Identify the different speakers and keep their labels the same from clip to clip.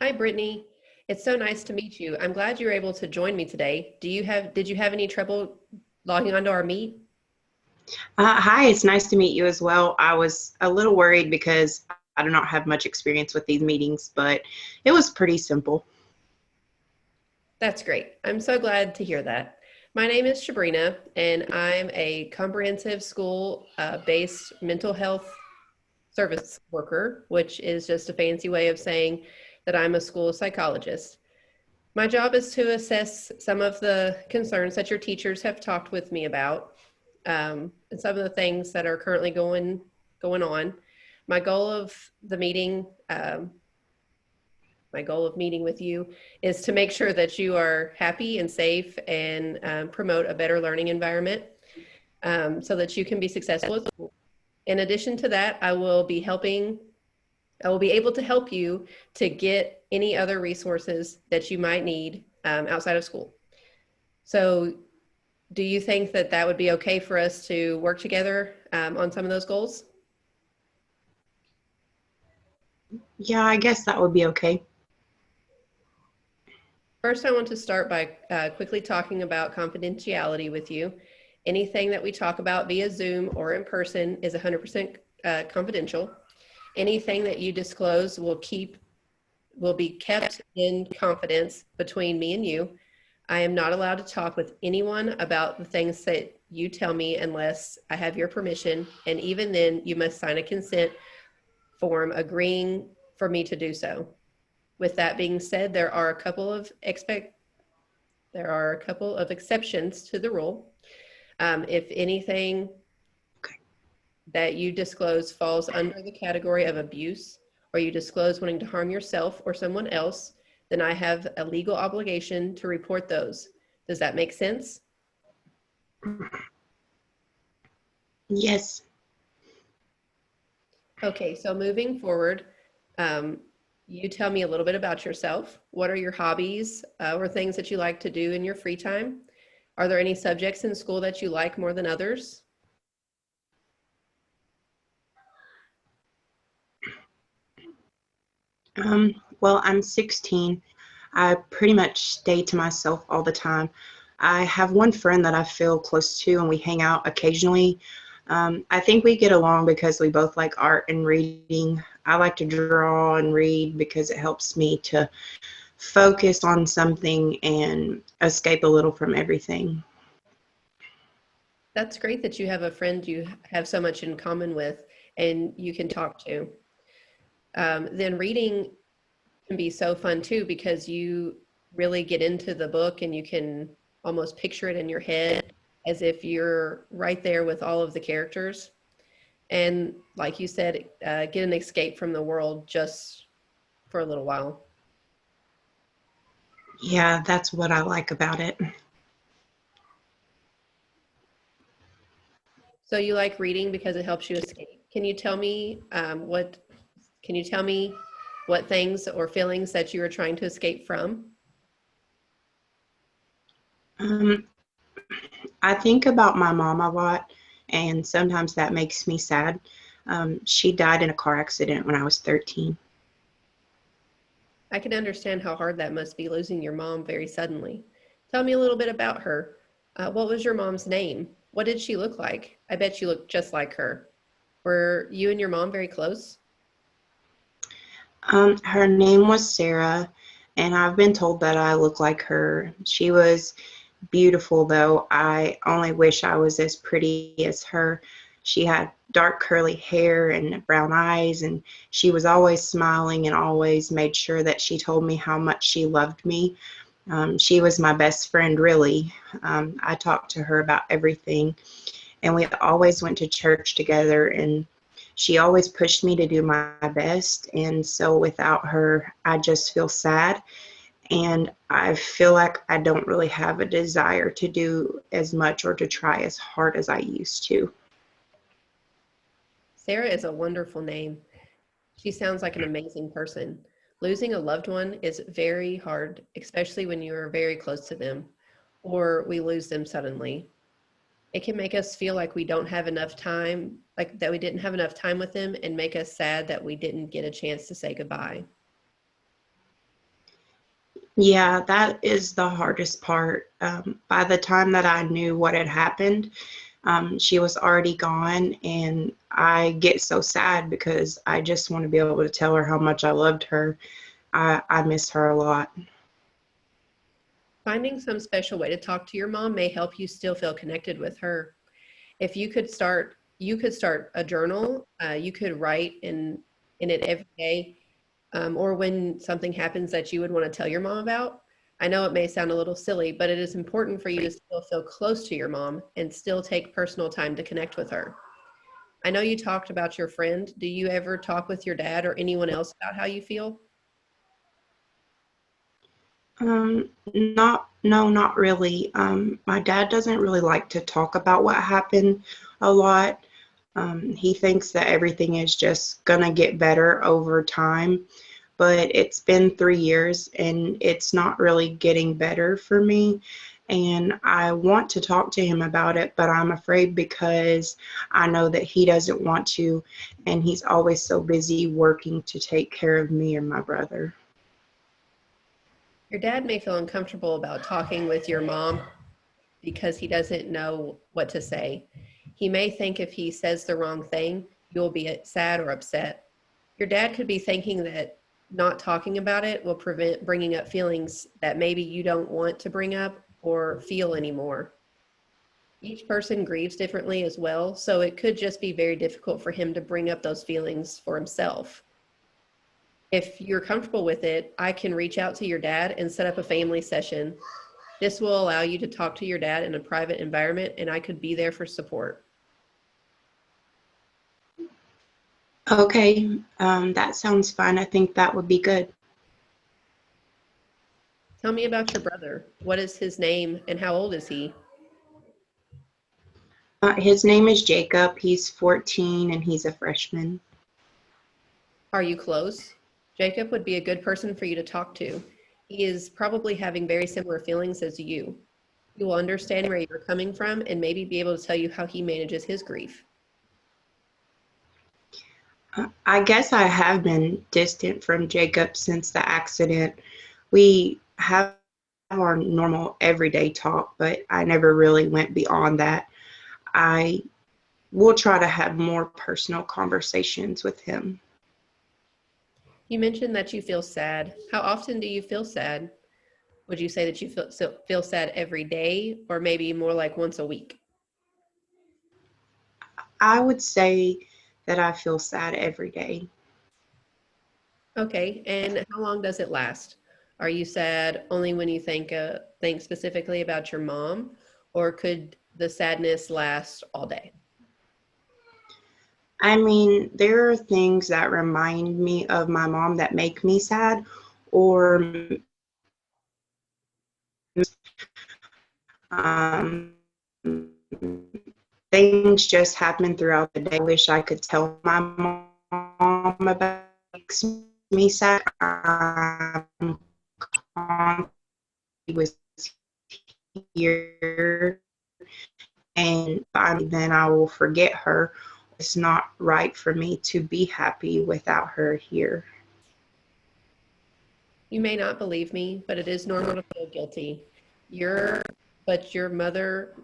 Speaker 1: Hi, Brittany. It's so nice to meet you. I'm glad you were able to join me today. Did you have any trouble logging onto our meet?
Speaker 2: Hi, it's nice to meet you as well. I was a little worried because I do not have much experience with these meetings, but it was pretty simple.
Speaker 1: That's great. I'm so glad to hear that. My name is Shabrina, and I'm a comprehensive school-based mental health service worker, which is just a fancy way of saying that I'm a school psychologist. My job is to assess some of the concerns that your teachers have talked with me about, and some of the things that are currently going on. My goal of the meeting, my goal of meeting with you, is to make sure that you are happy and safe and promote a better learning environment so that you can be successful at school. In addition to that, I will be able to help you to get any other resources that you might need outside of school. So, do you think that that would be okay for us to work together on some of those goals?
Speaker 2: Yeah, I guess that would be okay.
Speaker 1: First, I want to start by quickly talking about confidentiality with you. Anything that we talk about via Zoom or in person is 100% confidential. Anything that you disclose will be kept in confidence between me and you. I am not allowed to talk with anyone about the things that you tell me unless I have your permission. And even then, you must sign a consent form agreeing for me to do so. With that being said, there are a couple of exceptions to the rule. If anything
Speaker 2: Okay.
Speaker 1: that you disclose falls under the category of abuse, or you disclose wanting to harm yourself or someone else, then I have a legal obligation to report those. Does that make sense?
Speaker 2: Yes.
Speaker 1: Okay, so moving forward, um, you tell me a little bit about yourself. What are your hobbies or things that you like to do in your free time? Are there any subjects in school that you like more than others?
Speaker 2: Well, I'm 16. I pretty much stay to myself all the time. I have one friend that I feel close to, and we hang out occasionally. I think we get along because we both like art and reading. I like to draw and read because it helps me to focus on something and escape a little from everything.
Speaker 1: That's great that you have a friend you have so much in common with and you can talk to. Then reading can be so fun too because you really get into the book and you can almost picture it in your head as if you're right there with all of the characters. And like you said, get an escape from the world just for a little while.
Speaker 2: Yeah, that's what I like about it.
Speaker 1: So you like reading because it helps you escape. Can you tell me what things or feelings that you are trying to escape from?
Speaker 2: Um, I think about my mom a lot, and sometimes that makes me sad. She died in a car accident when I was 13.
Speaker 1: I can understand how hard that must be losing your mom very suddenly. Tell me a little bit about her. What was your mom's name? What did she look like? I bet you look just like her. Were you and your mom very close?
Speaker 2: Her name was Sarah, and I've been told that I look like her. She was beautiful, though. I only wish I was as pretty as her. She had dark curly hair and brown eyes, and she was always smiling and always made sure that she told me how much she loved me. She was my best friend, really. I talked to her about everything, and we always went to church together, and she always pushed me to do my best. And so without her, I just feel sad, and I feel like I don't really have a desire to do as much or to try as hard as I used to.
Speaker 1: Sarah is a wonderful name. She sounds like an amazing person. Losing a loved one is very hard, especially when you are very close to them or we lose them suddenly. It can make us feel like we don't have enough time, like that we didn't have enough time with them, and make us sad that we didn't get a chance to say goodbye.
Speaker 2: Yeah, that is the hardest part. By the time that I knew what had happened, she was already gone, and I get so sad because I just want to be able to tell her how much I loved her. I miss her a lot.
Speaker 1: Finding some special way to talk to your mom may help you still feel connected with her. If you could start a journal. You could write in it every day, or when something happens that you would want to tell your mom about. I know it may sound a little silly, but it is important for you to still feel close to your mom and still take personal time to connect with her. I know you talked about your friend. Do you ever talk with your dad or anyone else about how you feel?
Speaker 2: Not, no, not really. My dad doesn't really like to talk about what happened a lot. He thinks that everything is just gonna get better over time, but it's been 3 years and it's not really getting better for me. And I want to talk to him about it, but I'm afraid because I know that he doesn't want to, and he's always so busy working to take care of me and my brother.
Speaker 1: Your dad may feel uncomfortable about talking with your mom because he doesn't know what to say. He may think if he says the wrong thing, you'll be sad or upset. Your dad could be thinking that not talking about it will prevent bringing up feelings that maybe you don't want to bring up or feel anymore. Each person grieves differently as well, so it could just be very difficult for him to bring up those feelings for himself. If you're comfortable with it, I can reach out to your dad and set up a family session. This will allow you to talk to your dad in a private environment, and I could be there for support.
Speaker 2: Okay, that sounds fine. I think that would be good.
Speaker 1: Tell me about your brother. What is his name and how old is he?
Speaker 2: His name is Jacob. He's 14 and he's a freshman.
Speaker 1: Are you close? Jacob would be a good person for you to talk to. He is probably having very similar feelings as you. He will understand where you're coming from and maybe be able to tell you how he manages his grief.
Speaker 2: I guess I have been distant from Jacob since the accident. We have our normal everyday talk, but I never really went beyond that. I will try to have more personal conversations with him.
Speaker 1: You mentioned that you feel sad. How often do you feel sad? Would you say that you feel sad every day or maybe more like once a week?
Speaker 2: I would say that I feel sad every day.
Speaker 1: Okay, and how long does it last? Are you sad only when you think specifically about your mom, or could the sadness last all day?
Speaker 2: I mean, there are things that remind me of my mom that make me sad, or um, things just happen throughout the day. I wish I could tell my mom about it. Makes me sad. He was here, and then I will forget her. It's not right for me to be happy without her here.
Speaker 1: You may not believe me, but it is normal to feel guilty. Your but your mother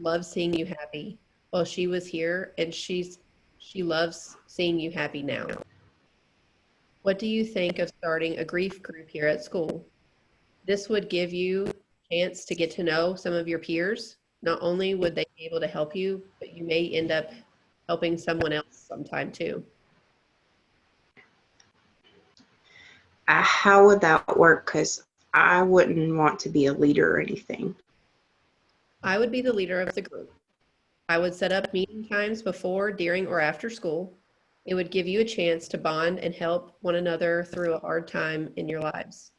Speaker 1: loves seeing you happy. Well, she was here and she loves seeing you happy now. What do you think of starting a grief group here at school? This would give you a chance to get to know some of your peers. Not only would they be able to help you, but you may end up helping someone else sometime too.
Speaker 2: How would that work? Because I wouldn't want to be a leader or anything.
Speaker 1: I would be the leader of the group. I would set up meeting times before, during, or after school. It would give you a chance to bond and help one another through a hard time in your lives.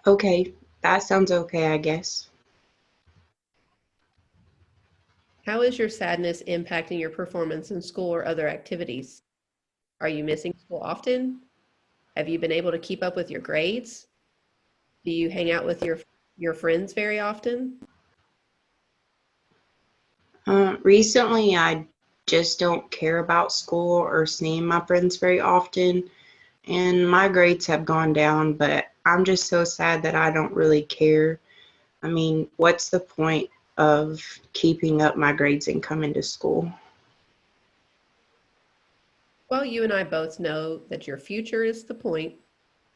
Speaker 2: Okay, that sounds okay, I guess.
Speaker 1: How is your sadness impacting your performance in school or other activities? Are you missing school often? Have you been able to keep up with your grades? Do you hang out with your friends very often?
Speaker 2: Recently, I just don't care about school or seeing my friends very often. and my grades have gone down, but I'm just so sad that I don't really care. I mean, what's the point of keeping up my grades and coming to school?
Speaker 1: Well, you and I both know that your future is the point.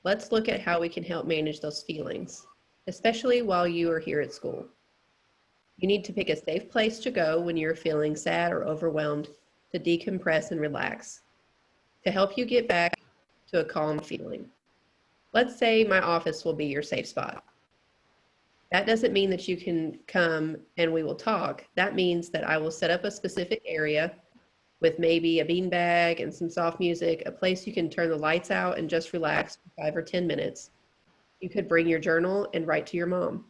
Speaker 1: Let's look at how we can help manage those feelings, especially while you are here at school. You need to pick a safe place to go when you're feeling sad or overwhelmed to decompress and relax, to help you get back to a calm feeling. Let's say my office will be your safe spot. That doesn't mean that you can come and we will talk. That means that I will set up a specific area with maybe a beanbag and some soft music, a place you can turn the lights out and just relax for 5 or 10 minutes. You could bring your journal and write to your mom.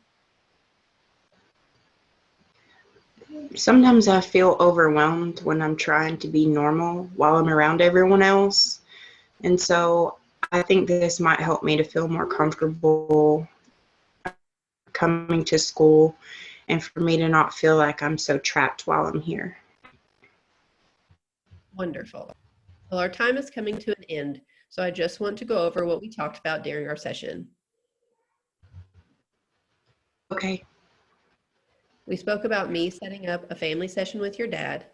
Speaker 2: Sometimes I feel overwhelmed when I'm trying to be normal while I'm around everyone else. And so I think this might help me to feel more comfortable coming to school and for me to not feel like I'm so trapped while I'm here.
Speaker 1: Wonderful. Well, our time is coming to an end, so I just want to go over what we talked about during our session.
Speaker 2: Okay.
Speaker 1: We spoke about me setting up a family session with your dad.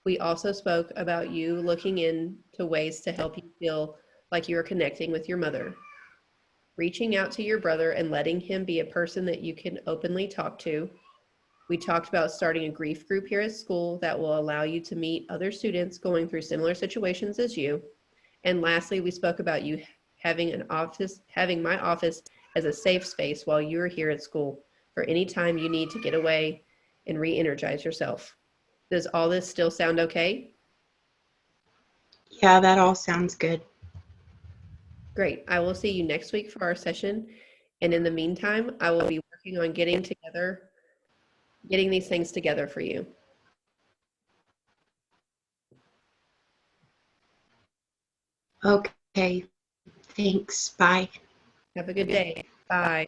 Speaker 1: We also spoke about you looking into ways to help you feel like you are connecting with your mother, reaching out to your brother and letting him be a person that you can openly talk to. We talked about starting a grief group here at school that will allow you to meet other students going through similar situations as you. And lastly, we spoke about you having my office as a safe space while you are here at school for any time you need to get away and re-energize yourself. Does all this still sound okay?
Speaker 2: Yeah, that all sounds good.
Speaker 1: Great. I will see you next week for our session. And in the meantime, I will be working on getting these things together for you.
Speaker 2: Okay. Thanks. Bye.
Speaker 1: Have a good day. Bye.